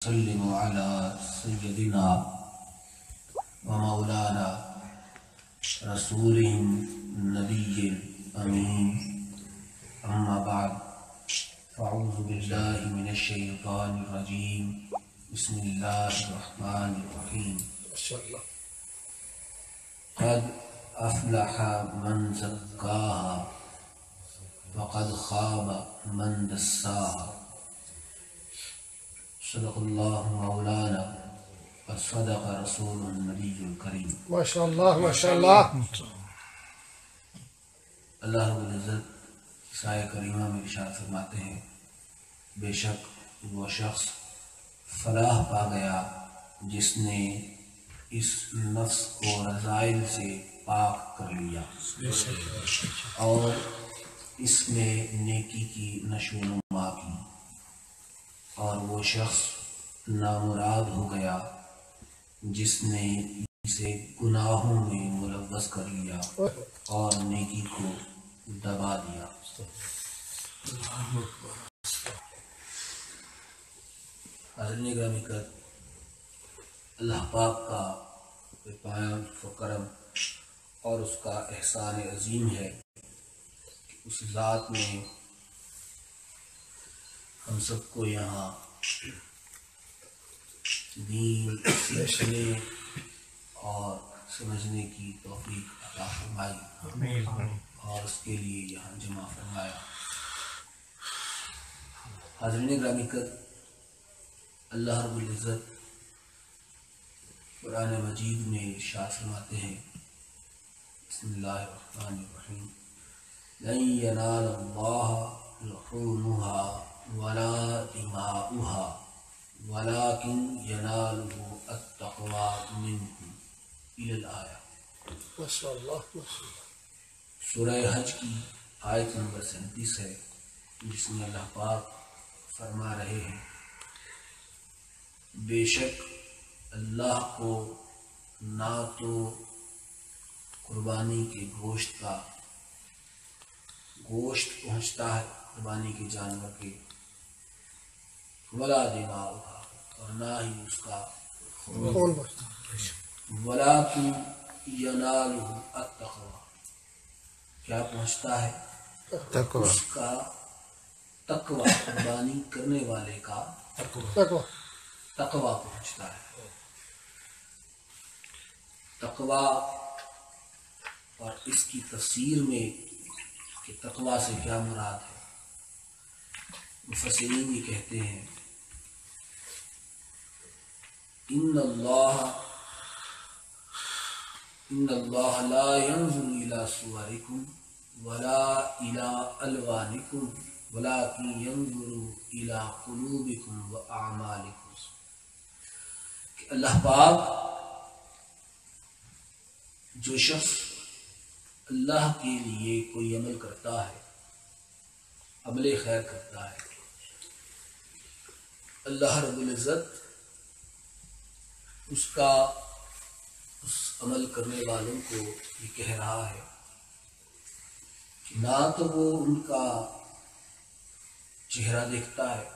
وسلم على سيدنا ومولانا رسول النبي الأمين أما بعد فأعوذ بالله من الشيطان الرجيم بسم الله الرحمن الرحيم قد أفلح من زكاها وقد خاب من دساها صدق الله مولانا وصدق رسول النبی الکریم۔ ماشاءاللہ ماشاءاللہ۔ اللہ رب العزت سایہ کریمہ میں ارشاد فرماتے ہیں، بے شک وہ شخص فلاح پا گیا جس نے اس نفس کو رذائل سے پاک کر لیا اور اس میں نیکی کی نشو و نما کی، اور وہ شخص نامراد ہو گیا جس نے اسے گناہوں میں ملوث کر لیا اور نیکی کو دبا دیا۔ حاضرین گرامی کا اللہ پاک کا پایان و کرم اور اس کا احسان عظیم ہے کہ اس ذات نے ہم سب کو یہاں دین سیکھنے اور سمجھنے کی توفیق عطا فرمائی اور اس کے لیے یہاں جمع فرمایا۔ حاضرین گرامی کا اللہ رب العزت قرآن مجید میں ارشاد فرماتے ہیں، بسم اللہ الرحمن الرحیم، لن ینال اللہ لحومها ولا دماؤها ولكن يناله التقوى منكم الى الآیہ۔ ماشاءاللہ۔ سورہ حج کی آیت نمبر 37 ہے، جس میں اللہ پاک فرما رہے ہیں، بے شک اللہ کو نہ تو قربانی کے گوشت پہنچتا ہے، قربانی کے جانور کے، ولا دماؤها اور نہ ہی اس کا خون، ولیکن ینالہ التقوی کیا پہنچتا ہے؟ اس کا تقوی، قربانی کرنے والے کا تقوی پہنچتا ہے۔ تقوی اور اس کی تفسیر میں کہ تقوی سے کیا مراد ہے، مفسرین یہ کہتے ہیں، ان اللہ لا ينظر الى صورکم ولا الى الوانکم ولكن ينظر الى قلوبکم واعمالکم، کہ اللہ پاک جو شخص اللہ کے لیے کوئی عمل کرتا ہے، عمل خیر کرتا ہے، اللہ رب العزت اس عمل کرنے والوں کو یہ کہہ رہا ہے کہ نہ تو وہ ان کا چہرہ دیکھتا ہے،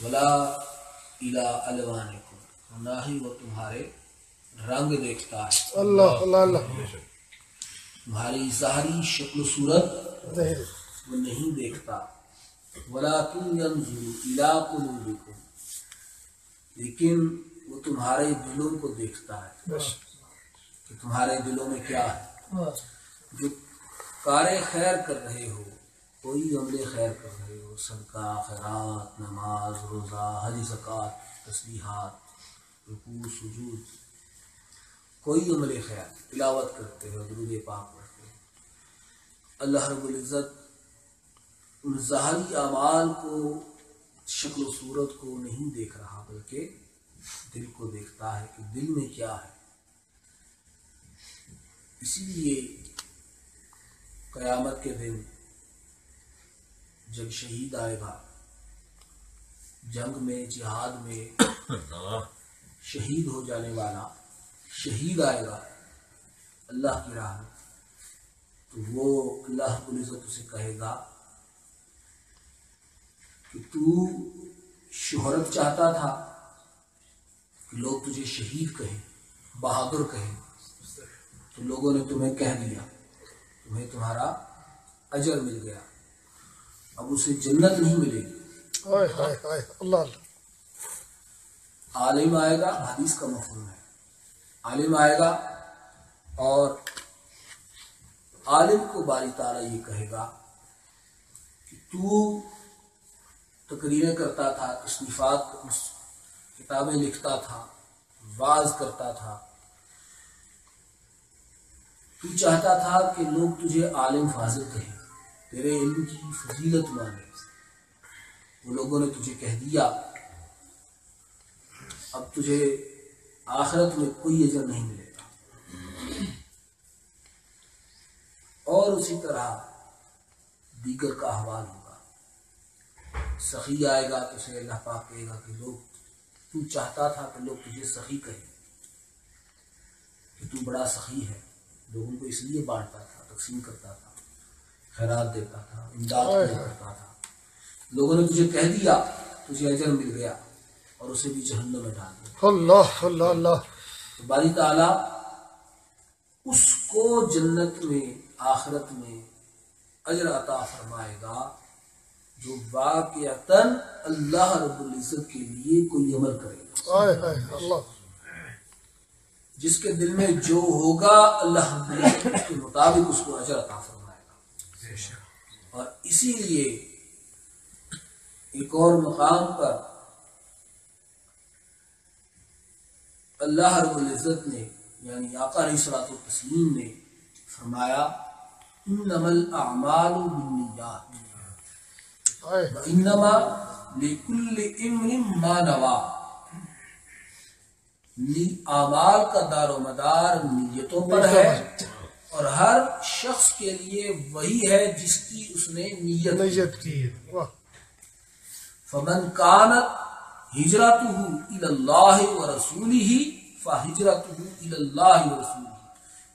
ولا الی الوانکم، نہ ہی وہ تمہارے رنگ دیکھتا ہے، اللہ اللہ اللہ، تمہاری ظاہری شکل و صورت وہ نہیں دیکھتا، ولیکن ینظر الی قلوبکم، لیکن وہ تمہارے دلوں کو دیکھتا ہے کہ تمہارے دلوں میں کیا ہے۔ جو کار خیر کر رہے ہو، کوئی عمل خیر کر رہے ہو، صدقہ، خیرات، نماز، روزہ، حج، زکوٰۃ، تسبیحات، رکوع، سجود، کوئی عمل خیر، تلاوت کرتے ہو، درود پاک پڑھتے ہو، اللہ رب العزت ان ظاہری اعمال کو، شکل و صورت کو نہیں دیکھ رہا، بلکہ دل کو دیکھتا ہے کہ دل میں کیا ہے۔ اسی لیے قیامت کے دن جب شہید آئے گا، جنگ میں، جہاد میں شہید ہو جانے والا شہید آئے گا اللہ کی راہ میں، تو وہ اللہ رب العزت اسے کہے گا کہ تو شہرت چاہتا تھا کہ لوگ تجھے شہید کہیں، بہادر کہیں، تو لوگوں نے تمہیں کہہ دیا، تمہیں تمہارا اجر مل گیا، اب اسے جنت نہیں ملے گی۔ ہائے ہائے ہائے اللہ اللہ عالم آئے گا، حدیث کا مفہوم ہے، عالم آئے گا اور عالم کو باری تعالیٰ یہ کہے گا کہ تو تقریریں کرتا تھا، تصنیفات کتابیں لکھتا تھا، واعظ کرتا تھا، تو چاہتا تھا کہ لوگ تجھے عالم فاضل کہیں، تیرے علم کی فضیلت مانے، وہ لوگوں نے تجھے کہہ دیا، اب تجھے آخرت میں کوئی اجر نہیں ملے گا۔ اور اسی طرح دیگر کا احوال ہوگا، سخی آئے گا تو اسے اللہ پاک کہے گا کہ لوگ تو چاہتا تھا کہ لوگ تجھے سخی کہیں کہ تو بڑا سخی ہے، لوگوں کو اس لیے بانٹتا تھا، تقسیم کرتا تھا، خیرات دیتا تھا، امداد کرتا تھا، لوگوں نے تجھے کہہ دیا، تجھے اجر مل گیا اور اسے بھی جہنم میں ڈال دیا۔ اللہ اللہ اللہ تو باری تعالیٰ اس کو جنت میں آخرت میں اجر عطا فرمائے گا جو واقعتاً اللہ رب العزت کے لیے کوئی عمل کرے گا، ہائے ہائے اللہ جس کے دل میں جو ہوگا اللہ رب العزت اس کے مطابق اس کو اجر عطا فرمائے گا۔ اور اسی لیے ایک اور مقام پر اللہ رب العزت نے یعنی آقا علیہ الصلوۃ والتسلیم نے فرمایا انما الاعمال بالنیات ہائے وانما لکل امرئ ما نوی، اعمال کا دار و مدار نیتوں پر ہے اور ہر شخص کے لیے وہی ہے جس کی اس نے نیت کی۔ نیت کی واہ فمن كانت ہجرتہ الی اللہ ورسولہ فہجرتہ الی اللہ ورسولہ،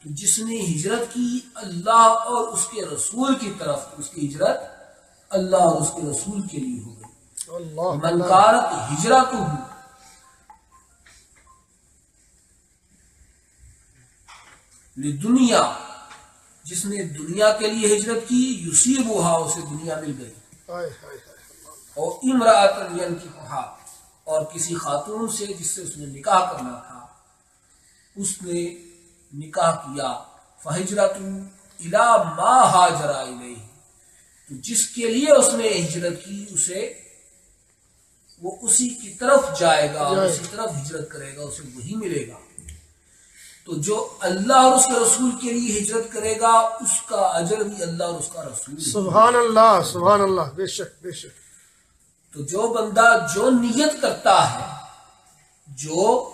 تو جس نے ہجرت کی اللہ اور اس کے رسول کی طرف، اس کی ہجرت اللہ اور اس کے رسول کے لیے ہو گئی۔ اللہ من اللہ كانت ہجرتہ لدنیا، جس نے دنیا کے لیے ہجرت کی، یصیبھا، اسے دنیا مل گئی، ہائے ہائے ہائے اور امرأۃ ینکحھا، اور کسی خاتون سے جس سے اس نے نکاح کرنا تھا اس نے نکاح کیا، فہجرۃ الی ما ہاجر الیہ، تو جس کے لیے اس نے ہجرت کی اسے وہ اسی کی طرف جائے گا اور اسی طرف ہجرت کرے گا، اسے وہی ملے گا۔ تو جو اللہ اور اس کے رسول کے لیے ہجرت کرے گا اس کا اجر بھی اللہ اور اس کا رسول۔ سبحان اللہ بے شک بے شک تو جو بندہ جو نیت کرتا ہے، جو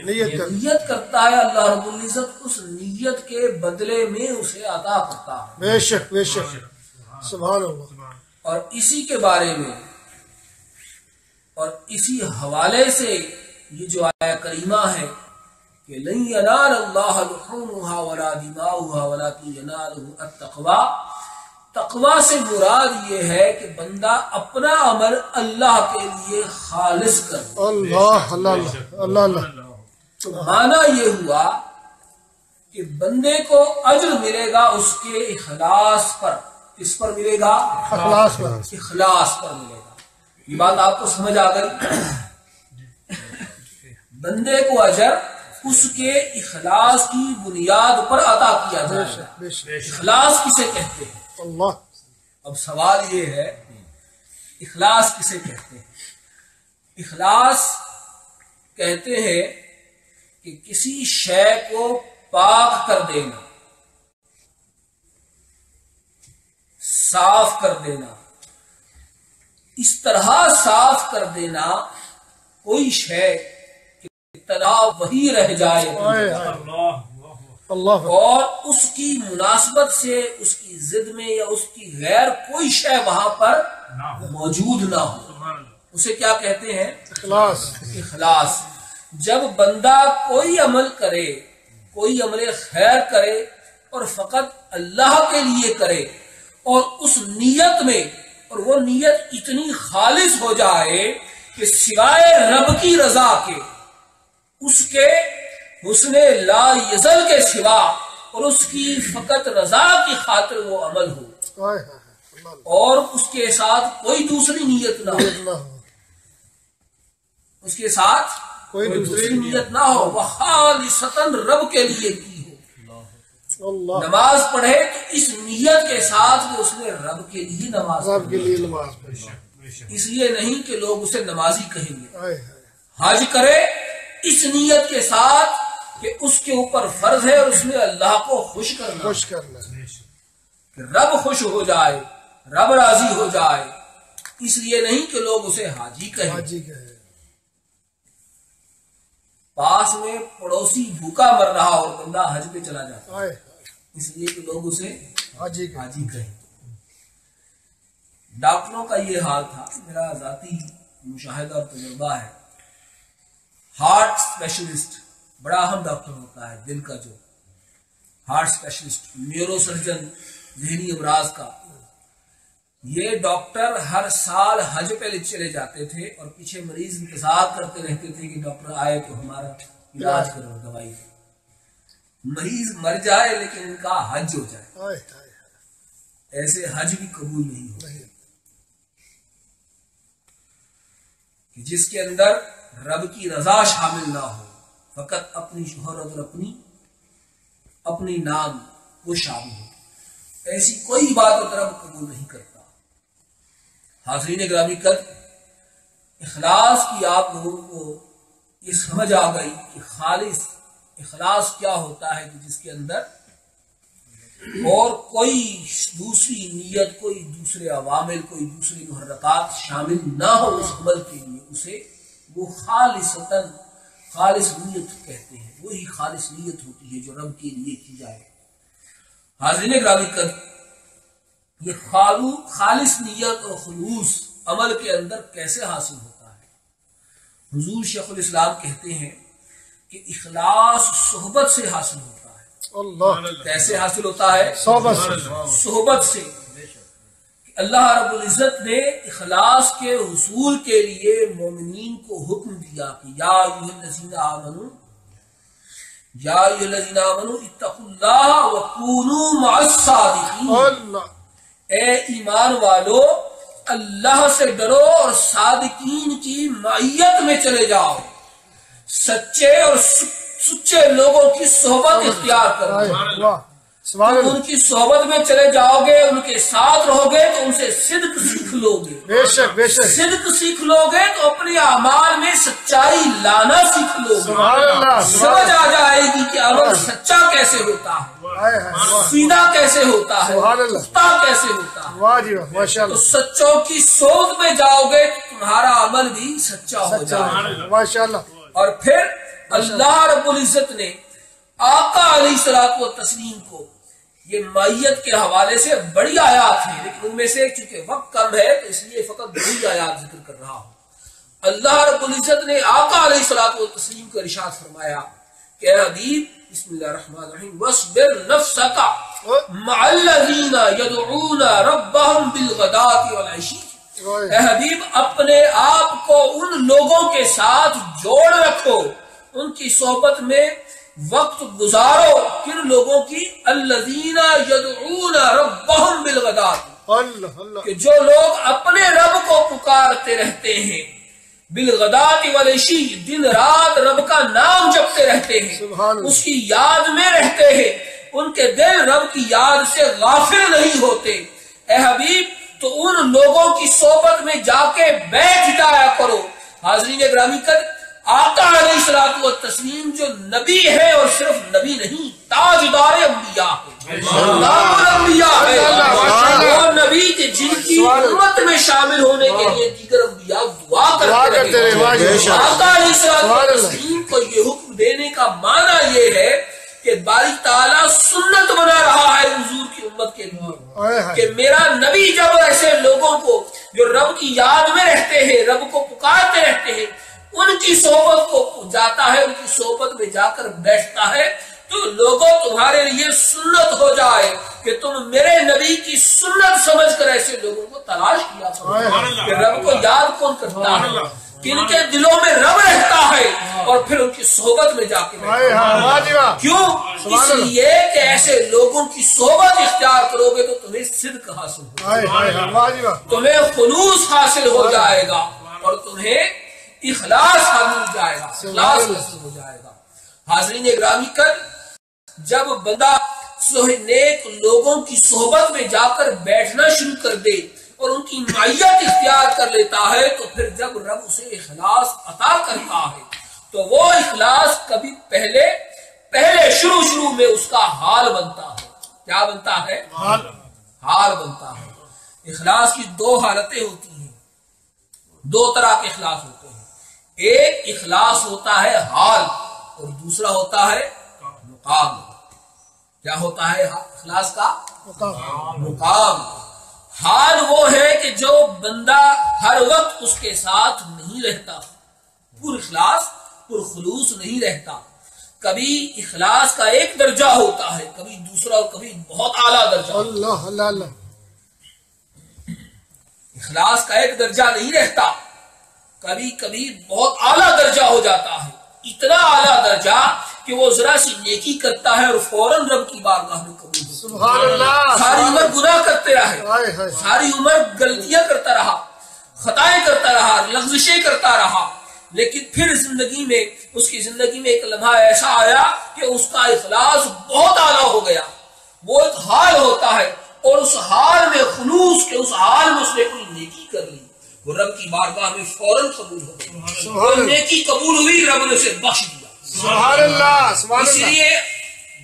نیت کرتا ہے، اللہ رب العزت اس نیت کے بدلے میں اسے عطا کرتا ہے۔ بے شک بے شک سبحان اللہ اور اسی کے بارے میں اور اسی حوالے سے یہ جو آیہ کریمہ ہے کہ لن ینال اللہ لحومها ولا دماؤها ولکن ینالہ التقوی، تقوی سے مراد یہ ہے کہ بندہ اپنا عمل اللہ کے لیے خالص کر دے۔ اللہ اللہ اللہ اللہ تو معنی یہ ہوا کہ بندے کو اجر ملے گا اس کے اخلاص پر۔ کس پر ملے گا؟ اخلاص پر۔ اخلاص پر ملے گا۔ یہ بات آپ کو سمجھ آ گئی؟ بندے کو اجر اس کے اخلاص کی بنیاد پر عطا کیا جائے گا۔ بے شک اخلاص کسے کہتے ہیں؟ اللہ اب سوال یہ ہے اخلاص کسے کہتے ہیں؟ اخلاص کہتے ہیں کہ کسی شے کو پاک کر دینا، صاف کر دینا، اس طرح صاف کر دینا کوئی شے کہ تنہا وہی رہ جائے ہائے ہائے اللہ اور اس کی مناسبت سے اس کی ضد میں یا اس کی غیر کوئی شے وہاں پر موجود نہ ہو، اسے کیا کہتے ہیں؟ اخلاص اخلاص۔ جب بندہ کوئی عمل کرے، کوئی عمل خیر کرے اور فقط اللہ کے لیے کرے اور اس نیت میں اور وہ نیت اتنی خالص ہو جائے کہ سوائے رب کی رضا کے، اس کے حسن لا یزل کے سوا اور اس کی فقط رضا کی خاطر وہ عمل ہو، اور اس کے ساتھ کوئی دوسری نیت نہ ہو، اس کے ساتھ کوئی دوسری نیت نہ ہو، وہ خالصتاً رب کے لیے کی ہو۔ نماز پڑھے تو اس نیت کے ساتھ کہ اس نے رب کے لیے نماز پڑھی، اس لیے نہیں کہ لوگ اسے نمازی کہیں گے۔ حج کرے اس نیت کے ساتھ کہ اس کے اوپر فرض ہے اور اس نے اللہ کو خوش کرنا، کہ رب خوش ہو جائے، رب راضی ہو جائے، اس لیے نہیں کہ لوگ اسے حاجی کہیں۔ پاس میں پڑوسی بھوکا مر رہا اور بندہ حج پہ چلا جاتا ہے، اس لیے کہ لوگ اسے حاجی کہیں۔ ڈاکٹروں کا یہ حال تھا، میرا ذاتی مشاہدہ اور تجربہ ہے۔ ہارٹ اسپیشلسٹ بڑا اہم ڈاکٹر ہوتا ہے، دل کا جو ہارٹ اسپیشلسٹ، نیورو سرجن ذہنی امراض کا، یہ ڈاکٹر ہر سال حج پہ چلے جاتے تھے اور پیچھے مریض انتظار کرتے رہتے تھے کہ ڈاکٹر آئے تو ہمارا علاج کرو، دوائی مریض مر جائے لیکن ان کا حج ہو جائے۔ ایسے حج بھی قبول نہیں ہو کہ جس کے اندر رب کی رضا شامل نہ ہو، فقط اپنی شہرت اور اپنی نام وہ شامل ہو، ایسی کوئی عبادت رب قبول نہیں کرتا۔ حاضرین گرامی قدر، اخلاص کی آپ لوگوں کو یہ سمجھ آ گئی کہ خالص اخلاص کیا ہوتا ہے، کہ جس کے اندر اور کوئی دوسری نیت، کوئی دوسرے عوامل، کوئی دوسری محرکات شامل نہ ہو اس عمل کے لیے، اسے وہ خالص نیت کہتے ہیں۔ وہی خالص نیت ہوتی ہے جو رب کے لیے کی جائے۔ حاضرین گرامی قدر، یہ خالص نیت اور خلوص عمل کے اندر کیسے حاصل ہوتا ہے؟ حضور شیخ الاسلام کہتے ہیں کہ اخلاص صحبت سے حاصل ہوتا ہے۔ کیسے حاصل ہوتا ہے؟ صحبت سے۔ اللہ رب العزت نے اخلاص کے حصول کے لیے مومنین کو حکم دیا کہ یا ایھا الذین آمنوا اتقوا اللہ وکونوا مع الصادقین، اے ایمان والو اللہ سے ڈرو اور صادقین کی معیت میں چلے جاؤ، سچے اور سچے لوگوں کی صحبت اختیار کرو۔ تم ان کی صحبت میں چلے جاؤ گے، ان کے ساتھ رہو گے تو ان سے صدق سیکھ لو گے، صدق سیکھ لو گے تو اپنے اعمال میں سچائی لانا سیکھ لو گے، سمجھ آ جائے گی کہ عمل سچا کیسے ہوتا ہے، سیدھا کیسے ہوتا ہے، پختہ کیسے ہوتا ہے۔ تو سچوں کی صحبت میں جاؤ گے تو تمہارا عمل بھی سچا ہو جائے گا۔ اور پھر اللہ رب العزت نے آقا علیہ الصلوۃ والتسلیم کو یہ معیت کے حوالے سے بڑی آیات ہیں، لیکن ان میں سے چونکہ وقت کم ہے تو اس لیے فقط بڑی آیات ذکر کر رہا ہوں۔ اللہ رب العزت نے آقا علیہ الصلوۃ والتسلیم کو ارشاد فرمایا کہ اے حبیب، بسم اللہ الرحمن الرحیم، وَاصْبِرْ نَفْسَكَ مَعَ الَّذِينَ يَدْعُونَ رَبَّهُمْ بِالْغَدَاةِ وَالْعَشِيِّ، اے حبیب اپنے آپ کو ان لوگوں کے ساتھ جوڑ رکھو، ان کی صحبت میں وقت گزارو، کن لوگوں کی؟ الذین یدعون ربهم بالغداۃ، کہ جو لوگ اپنے رب کو پکارتے رہتے ہیں، بالغداۃ والعشی، دن رات رب کا نام جپتے رہتے ہیں، اس کی یاد میں رہتے ہیں، ان کے دل رب کی یاد سے غافل نہیں ہوتے۔ اے حبیب تو ان لوگوں کی صحبت میں جا کے بیٹھ جایا کرو۔ حاضرین گرامی قدر، آقا علیہ الصلوۃ والتسلیم جو نبی ہے اور صرف نبی نہیں، تاجدار انبیاء ہے، انبیاء ہے، وہ نبی کہ جن کی امت میں شامل ہونے کے لیے دیگر انبیاء دعا کرتے رہے۔ آقا علیہ الصلوۃ والتسلیم کو یہ حکم دینے کا معنی یہ ہے کہ باری تعالیٰ سنت بنا رہا ہے حضور کی امت کے لیے کہ میرا نبی جب ایسے لوگوں کو جو رب کی یاد میں رہتے ہیں، رب کو پکارتے رہتے ہیں، ان کی صحبت کو جاتا ہے، ان کی صحبت میں جا کر بیٹھتا ہے، تو لوگوں تمہارے لیے سنت ہو جائے کہ تم میرے نبی کی سنت سمجھ کر ایسے لوگوں کو تلاش کیا کرو کہ رب کو یاد کون کرتا ہے، کن کے دلوں میں رب رہتا ہے، اور پھر ان کی صحبت میں جا کے کیوں؟ اس لیے کہ ایسے لوگوں کی صحبت اختیار کرو گے تو تمہیں صدق حاصل ہوگا، تمہیں خلوص حاصل ہو جائے گا، اور تمہیں اخلاص حاصل ہو جائے گا، اخلاص حاصل ہو جائے گا۔ حاضرین گرامی کر جب بندہ نیک لوگوں کی صحبت میں جا کر بیٹھنا شروع کر دے اور ان کی معیت اختیار کر لیتا ہے، تو پھر جب رب اسے اخلاص عطا کرتا ہے تو وہ اخلاص کبھی پہلے شروع میں اس کا حال بنتا ہے۔ کیا بنتا ہے؟ حال بنتا ہے۔ اخلاص کی دو حالتیں ہوتی ہیں، دو طرح کے اخلاص ہوتے ہیں، ایک اخلاص ہوتا ہے حال اور دوسرا ہوتا ہے مقام۔ کیا ہوتا ہے اخلاص کا؟ مقام۔ حال وہ ہے کہ جو بندہ ہر وقت اس کے ساتھ نہیں رہتا، پر اخلاص پر خلوص نہیں رہتا، کبھی اخلاص کا ایک درجہ ہوتا ہے، کبھی دوسرا اور کبھی بہت اعلیٰ درجہ۔ اللہ اللہ اللہ۔ اخلاص کا ایک درجہ نہیں رہتا، کبھی کبھی بہت اعلیٰ درجہ ہو جاتا ہے، اتنا اعلیٰ درجہ کہ وہ ذرا سی نیکی کرتا ہے اور فوراً رب کی بارگاہ میں قبول ہوتا ہے۔ سبحان اللہ۔ ساری عمر گناہ کرتے رہے، ساری عمر غلطیاں کرتا رہا، خطائیں کرتا رہا، لغزشیں کرتا رہا، لیکن پھر زندگی میں اس کی زندگی میں ایک لمحہ ایسا آیا کہ اس کا اخلاص بہت اعلیٰ ہو گیا، وہ ایک حال ہوتا ہے، اور اس حال میں خلوص کے اس حال میں اس نے کوئی نیکی کر لی، وہ رب کی بارگاہ میں فوراً قبول ہو گئی، وہ نیکی قبول ہوئی، رب نے اسے بخش دیا۔ سبحان اللہ سبحان اس اللہ۔ لیے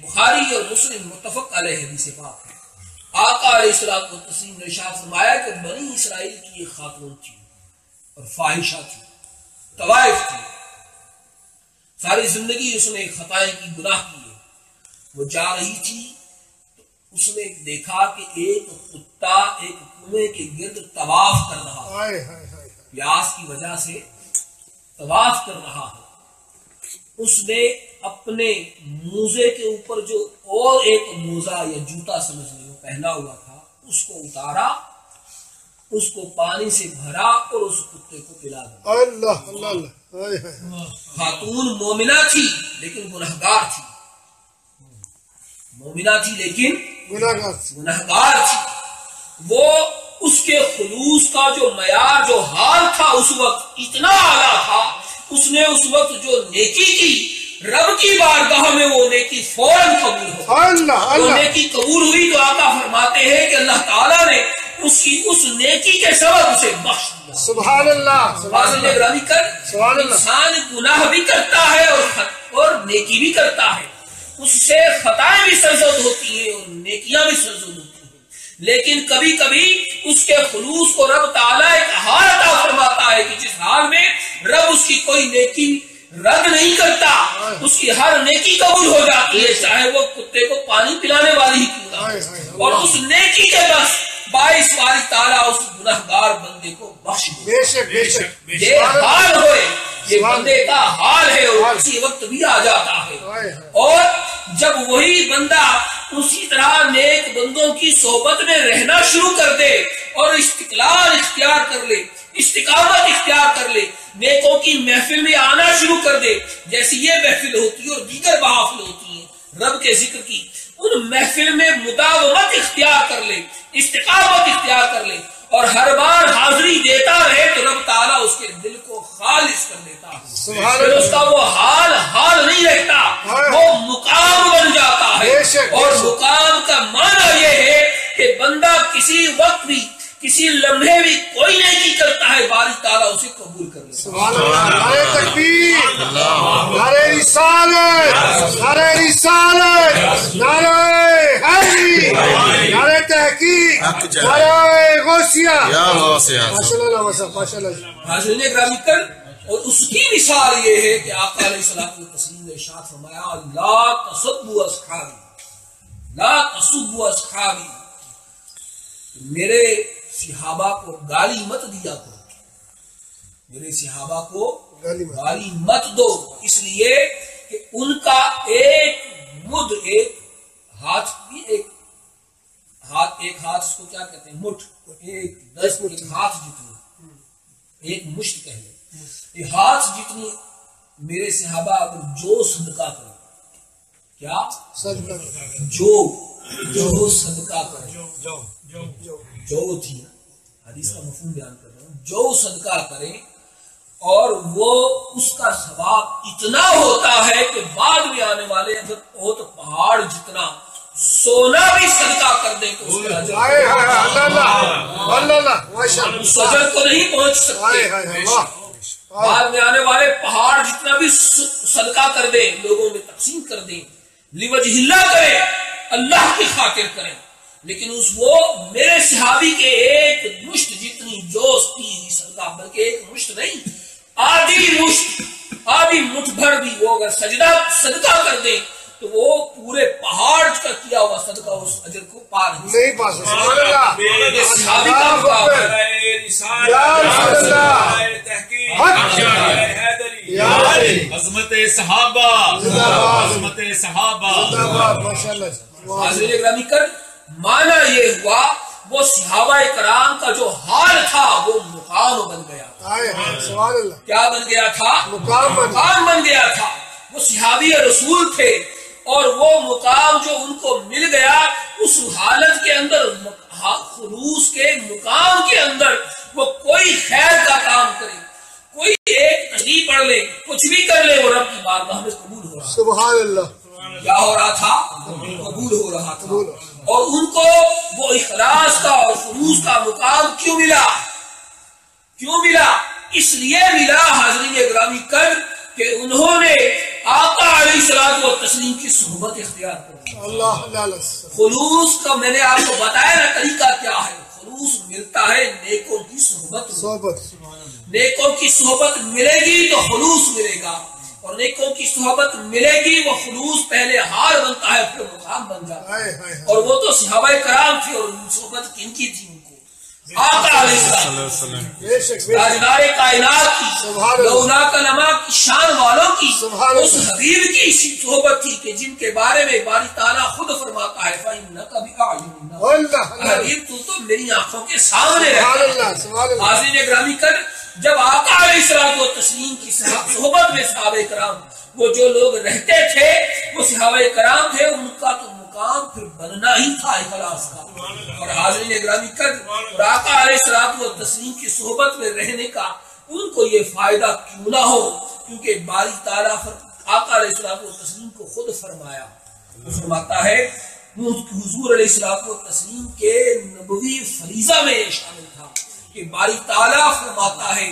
بخاری اور مسلم متفق علیہ حدیث پاک ہے، آقا علیہ الصلوۃ والتسلیم نے ارشاد فرمایا کہ بنی اسرائیل کی ایک خاتون تھی اور فاحشہ تھی، طوائف تھی، ساری زندگی اس نے خطائیں کی، گناہ کیے۔ وہ جا رہی تھی تو اس نے دیکھا کہ ایک کتا ایک کنویں کے گرد طواف کر رہا ہے، پیاس کی وجہ سے طواف کر رہا ہے۔ اس نے اپنے موزے کے اوپر جو اور ایک موزہ یا جوتا سمجھ لیں پہنا ہوا تھا، اس کو اتارا، اس کو پانی سے بھرا اور اس کتے کو پلا دیا۔ اللہ اللہ۔ خاتون مومنہ تھی لیکن گنہگار تھی، مومنہ تھی لیکن گنہگار تھی۔ وہ اس کے خلوص کا جو معیار، جو حال تھا اس وقت اتنا اعلیٰ تھا، اس نے اس وقت جو نیکی کی، رب کی بارگاہ میں وہ نیکی فوراً قبول ہو۔ وہ نیکی قبول ہوئی تو آقا فرماتے ہیں کہ اللہ تعالیٰ نے اس نیکی کے سبب اسے بخش دیا۔ سبحان اللہ سبحان اللہ۔ انسان گناہ بھی کرتا ہے اور نیکی بھی کرتا ہے، اس سے خطائیں بھی سرزد ہوتی ہیں اور نیکیاں بھی سرزد ہوتی ہیں، لیکن کبھی کبھی اس کے خلوص کو رب تعالیٰ ایک حال عطا فرماتا ہے کہ جس حال میں رب اس کی کوئی نیکی رد نہیں کرتا، اس کی ہر نیکی قبول ہو جاتی ہے، چاہے وہ کتے کو پانی پلانے والی ہی کیوں نہ ہو، اور اس نیکی کے بس باعث باری تعالیٰ اس گنہگار بندے کو بخش دے۔ یہ حال ہوئے، یہ بندے کا حال ہے، اور اسی وقت بھی آ جاتا ہے۔ اور جب وہی بندہ اسی طرح نیک بندوں کی صحبت میں رہنا شروع کر دے اور استقلال اختیار کر لے، استقامت اختیار کر لے، نیکوں کی محفل میں آنا شروع کر دے، جیسی یہ محفل ہوتی ہے اور دیگر محافل ہوتی ہیں رب کے ذکر کی، ان محفل میں مداومت اختیار کر لے، استقامت اختیار کر لے، اور ہر بار حاضری دیتا رہے تو رب تعالیٰ اس کے دل کو خالص کر دیتا ہے، پھر اس کا وہ حال نہیں رہتا، وہ مقام بن جاتا ہے۔ اور مقام کا معنی یہ ہے کہ بندہ کسی وقت بھی، کسی لمحے بھی کوئی نیکی کرتا ہے، باری تعالیٰ اسے قبول کر لیتا ہے۔ سبحان اللہ۔ نعرہ تکبیر، نعرہ رسالت، نعرہ رسالت، نعرہ حیدری، نعرہ تحقیق، نعرہ غوثیہ۔ ماشاء اللہ ماشاء اللہ۔ حاضرین اکرام کر، اور اس کی مثال یہ ہے کہ آقا علیہ الصلوۃ والتسلیم نے ارشاد فرمایا، لا تسبوا اصحابی، لا تسبوا اصحابی، میرے صحابہ کو گالی مت دیا کرو، میرے صحابہ کو گالی مت دو، اس لیے کہ ان کا ایک ایک ہاتھ بھی ایک ہاتھ اس کو کیا کہتے ہیں مٹھ، ایک ہاتھ جتنی، ایک مشت کہہ لیں، ایک ہاتھ جتنی میرے صحابہ اگر جو صدقہ کریں، کیا صدقہ جو صدقہ کریں، جو تھی حدیث کا مفہوم بیان کر رہا ہوں، جو صدقہ کریں اور وہ اس کا ثواب اتنا ہوتا ہے کہ بعد میں آنے والے اگر بہت پہاڑ جتنا سونا بھی صدقہ کر دیں تو اس کا اجر اس اجر کو نہیں پہنچ سکتے، بعد میں آنے والے پہاڑ جتنا بھی صدقہ کر دیں، لوگوں میں تقسیم کر دیں، لوجہ اللہ کریں، اللہ کی خاطر کریں، لیکن وہ میرے صحابی کے ایک مشت جتنی جوش کی صدقہ، بلکہ ایک مشت نہیں، آدھی مٹھ بھر بھی وہ اگر صدقہ کر دیں تو وہ پورے پہاڑ کا کیا ہوا صدقہ اس اجر کو پار نہیں پا سکتا۔ یہ صحابی کا مقابلہ عظمت صحابہ، عظمت صحابہ۔ حاضرین گرامی کر مانا یہ ہوا وہ صحابہ کرام کا جو حال تھا وہ مقام بن گیا، کیا بن گیا تھا؟ مقام بن گیا تھا۔ وہ صحابی رسول تھے اور وہ مقام جو ان کو مل گیا اس حالت کے اندر، خلوص کے مقام کے اندر، وہ کوئی خیر کا کام کرے، کوئی ایک تشریح پڑھ لے، کچھ بھی کر لے، وہ رب کی بارگاہ میں قبول ہو رہا، سبحان اللہ، کیا ہو رہا تھا؟ قبول ہو رہا تھا۔ اور ان کو وہ اخلاص کا اور خلوص کا مقام کیوں ملا؟ اس لیے ملا حاضرین گرامی کر کہ انہوں نے آقا علیہ الصلوۃ والتسلیم کی صحبت اختیار کر اللہ۔ خلوص کا میں نے آپ کو بتایا نا طریقہ کیا ہے، خلوص ملتا ہے نیکوں کی صحبت، نیکوں کی صحبت ملے گی تو خلوص ملے گا، اور نیکوں کی صحبت ملے گی وہ خلوص پہلے حال بنتا ہے پھر مقام بن جاتا ہے، اور وہ تو صحابہ کرام تھے، اور صحبت کن کی تھی؟ ان کو آقا علیہ السلام، تاجدار کائنات کی، لولا کلمہ کی شان والوں کی، اس حبیب کی صحبت تھی کہ جن کے بارے میں باری تعالیٰ خود فرماتا ہے فَإِنَّكَ بِأَعْيُنِنَا، حبیب تو میری آنکھوں کے سامنے رہتا ہے۔ حاضرین گرامی کر جب آقا علیہ الصلوۃ والتسلیم کی صحبت میں صحابہ کرام، وہ جو لوگ رہتے تھے وہ صحابہ کرام تھے، ان کا تو مقام پھر بننا ہی تھا اخلاص کا۔ اور حاضرین گرامی کر اور آقا علیہ الصلوۃ والتسلیم کی صحبت میں رہنے کا ان کو یہ فائدہ کیوں نہ ہو، کیونکہ باری تعالیٰ آقا علیہ الصلوۃ والتسلیم کو خود فرمایا، وہ فرماتا ہے حضور علیہ الصلوۃ والتسلیم کے نبوی فریضہ میں شامل تھا کہ باری تعالیٰ فرماتا ہے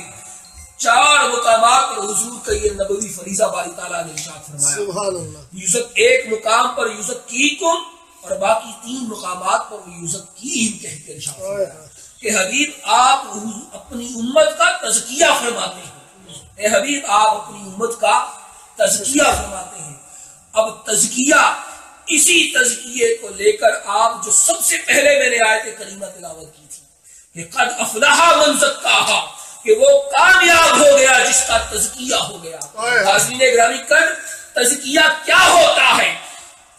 4 مقامات پر حضور کا یہ نبوی فریضہ باری تعالیٰ نے ارشاد فرمایا، ایک مقام پر یزکیکم، اور باقی 3 مقامات پر وہ یزکیہم کہہ کے ارشاد فرمایا کہ حبیب آپ اپنی امت کا تزکیہ فرماتے ہیں، اے حبیب آپ اپنی امت کا تزکیہ فرماتے ہیں۔ اب تزکیہ، اسی تزکیے کو لے کر آپ جو سب سے پہلے میں نے آیت کریمہ تلاوت کی تھی کہ قد افلح من زکاہا، کہ وہ کامیاب ہو گیا جس کا تزکیہ ہو گیا۔ حاضرین گرامی کر تزکیہ کیا ہوتا ہے؟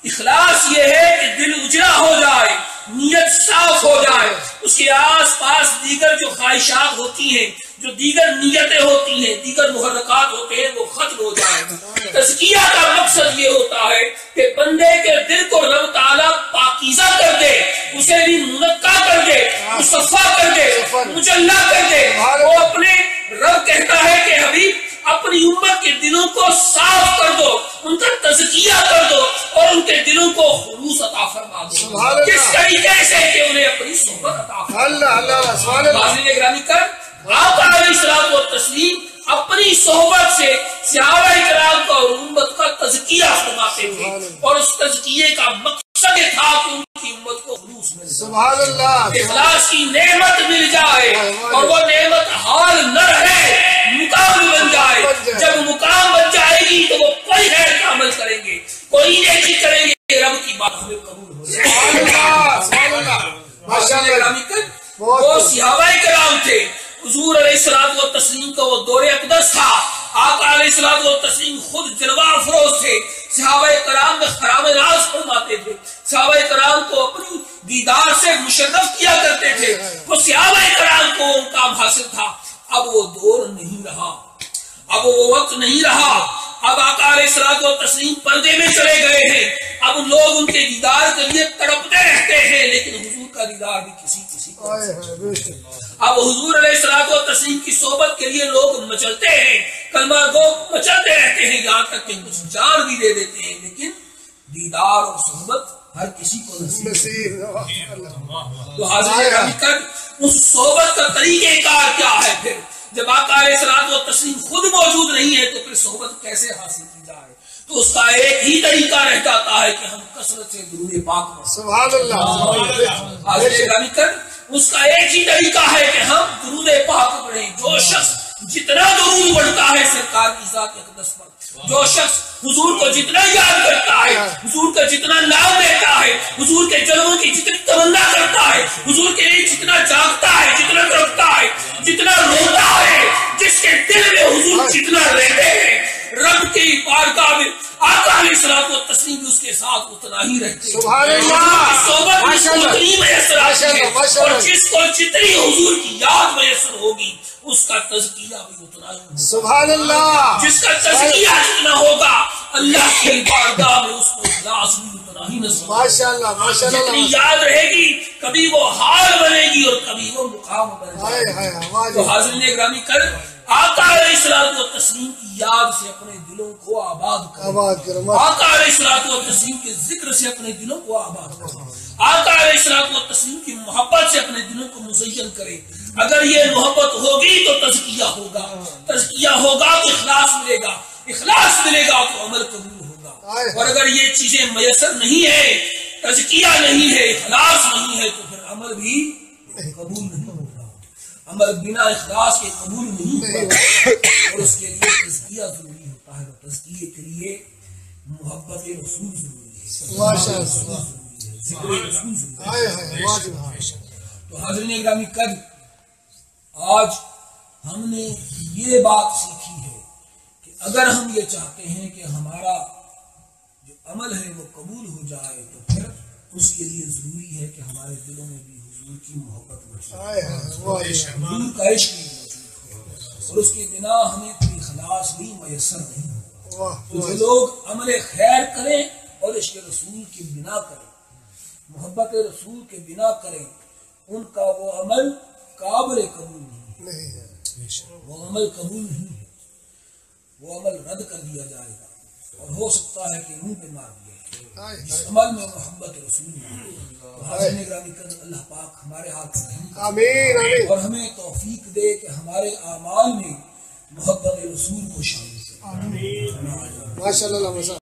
اخلاص یہ ہے کہ دل اجڑا ہو جائے، نیت صاف ہو جائے، اس کے آس پاس دیگر جو خواہشات ہوتی ہیں، جو دیگر نیتیں ہوتی ہیں، دیگر محرکات ہوتے ہیں، وہ ختم ہو جائے۔ تزکیہ کا مقصد یہ ہوتا ہے کہ بندے کے دل کو رب تعالیٰ پاکیزہ کر دے، اسے بھی منقع کر دے، مصفا کر دے، مجلہ کر دے۔ وہ اپنے رب کہتا ہے کہ حبیب اپنی امت کے دلوں کو صاف کر دو، ان کا تزکیہ کر دو، اور ان کے دلوں کو خلوص عطا فرما دو۔ کس طریقے سے کہ انہیں اپنی صحبت عطا فرما دو۔ حاضرین گرامی کر آقا علیہ الصلوۃ والتسلیم اپنی صحبت سے صحابہ کرام کا اور امت کا تزکیہ فرماتے تھے، اور اس تزکیے کا مقصد یہ تھا کہ ان کی امت کو خلوص مل جائے، اخلاص کی نعمت مل جائے، اور وہ نعمت حال نہ رہے، مقام بن جائے۔ جب مقام بن جائے گی تو وہ کوئی خیر کا عمل کریں گے، کوئی نیکی کریں گے، رب کی بات ہمیں قبول ہو جائے۔ وہ صحابہ کرام تھے، حضور علیہ الصلوۃ والتسلیم کا وہ دور اقدس تھا آقا علیہ الصلوۃ والتسلیم خود جلوہ افروز تھے، صحابہ کرام میں خرام ناز فرماتے تھے، صحابہ کرام کو اپنی دیدار سے مشرف کیا کرتے تھے، وہ صحابہ کرام کو ان کا حاصل تھا۔ اب وہ دور نہیں رہا، اب وہ وقت نہیں رہا، اب آقا علیہ الصلوۃ والتسلیم پردے میں چلے گئے ہیں، اب لوگ ان کے دیدار کے لیے تڑپتے رہتے ہیں، لیکن حضور کا دیدار بھی کسی کو، اب حضور علیہ الصلوۃ والتسلیم کی صحبت کے لیے لوگ مچلتے ہیں، کلمہ گو مچلتے رہتے ہیں، یہاں تک کہ کچھ جان بھی دے دیتے ہیں، لیکن دیدار اور صحبت ہر کسی کو نصیب۔ تو حاضر اس صحبت کا طریقہ کار کیا ہے؟ پھر جب آقا علیہ الصلوۃ والتسلیم خود موجود نہیں ہے تو پھر صحبت کیسے حاصل کی جائے؟ تو اس کا ایک ہی طریقہ رہ جاتا ہے کہ ہم کثرت سے درود پاک پڑھیں۔ سبحان اللہ۔ حاضر اس کا ایک ہی طریقہ ہے کہ ہم درود پاک پڑھیں۔ جو شخص جتنا درود پڑھتا ہے سرکار کی ذات اقدس پر، جو شخص حضور کو جتنا یاد کرتا ہے، حضور کا جتنا نام لیتا ہے، حضور کے جلووں کی جتنی تمنا کرتا ہے، حضور کے لیے جتنا جاگتا ہے، جتنا تڑپتا ہے، جتنا روتا ہے، جس کے دل میں حضور جتنا رہتے ہیں، رب کی بارگاہ میں آقا علیہ الصلوۃ والتسلیم اس کے ساتھ اتنا ہی رہتے ہیں۔ سبحان اللہ۔ صحبت اتنی میسر آتی ہے، اور جس کو جتنی حضور کی یاد میسر ہوگی اس کا تزکیہ بھی اتنا ہی ہوگا۔ سبحان اللہ۔ جس کا تزکیہ جتنا ہوگا اللہ کی بارگاہ میں اس کو اخلاص بھی اتنا ہی نصیب ہوگا۔ ماشاء اللہ ماشاء اللہ۔ جتنی یاد رہے گی کبھی وہ حال بنے گی اور کبھی وہ مقام بنے گا۔ تو حاضرین گرامی کر آقا علیہ الصلوۃ والتسلیم کی یاد سے اپنے دلوں کو آباد کریں، آقا علیہ الصلوۃ والتسلیم کے ذکر سے اپنے دلوں کو آباد کریں، آقا علیہ الصلوۃ والتسلیم کی محبت سے اپنے دلوں کو مزین کریں۔ اگر یہ محبت ہوگی تو تزکیہ ہوگا، تزکیہ ہوگا تو اخلاص ملے گا، اخلاص ملے گا تو عمل قبول ہوگا۔ اور اگر یہ چیزیں میسر نہیں ہے، تزکیہ نہیں ہے، اخلاص نہیں ہے، تو پھر عمل بھی قبول نہیں ہوگا۔ عمل بنا اخلاص کے قبول نہیں ہوگا، اور اس کے لیے تزکیہ ضروری ہوتا ہے، اور تزکیے کے لیے محبت رسول ضروری ہے، ماشاء اللہ، ذکر رسول ضروری ہے۔ تو حاضرین گرامی قدر، آج ہم نے یہ بات سیکھی ہے کہ اگر ہم یہ چاہتے ہیں کہ ہمارا جو عمل ہے وہ قبول ہو جائے تو پھر اس کے لیے ضروری ہے کہ ہمارے دلوں میں بھی حضور کی محبت موجود ہو، حضور کا عشق بھی موجود ہو، اور اس کے بنا ہمیں کوئی خلاص بھی میسر نہیں ہو۔ تو جو لوگ عمل خیر کریں اور عشق رسول کی بنا کریں، محبت رسول کے بنا کریں، ان کا وہ عمل قابل قبول نہیں ہے، وہ عمل قبول نہیں ہے، وہ عمل رد کر دیا جائے گا، اور ہو سکتا ہے کہ منہ پہ مار دیا جائے اس عمل میں محبت رسول نہیں۔ تو حاضرین گرامی قدر، اللہ پاک ہمارے ہاتھ سے آمین، اور ہمیں توفیق دے کہ ہمارے اعمال میں محبت رسول کو شامل کرے۔ ماشاء اللہ۔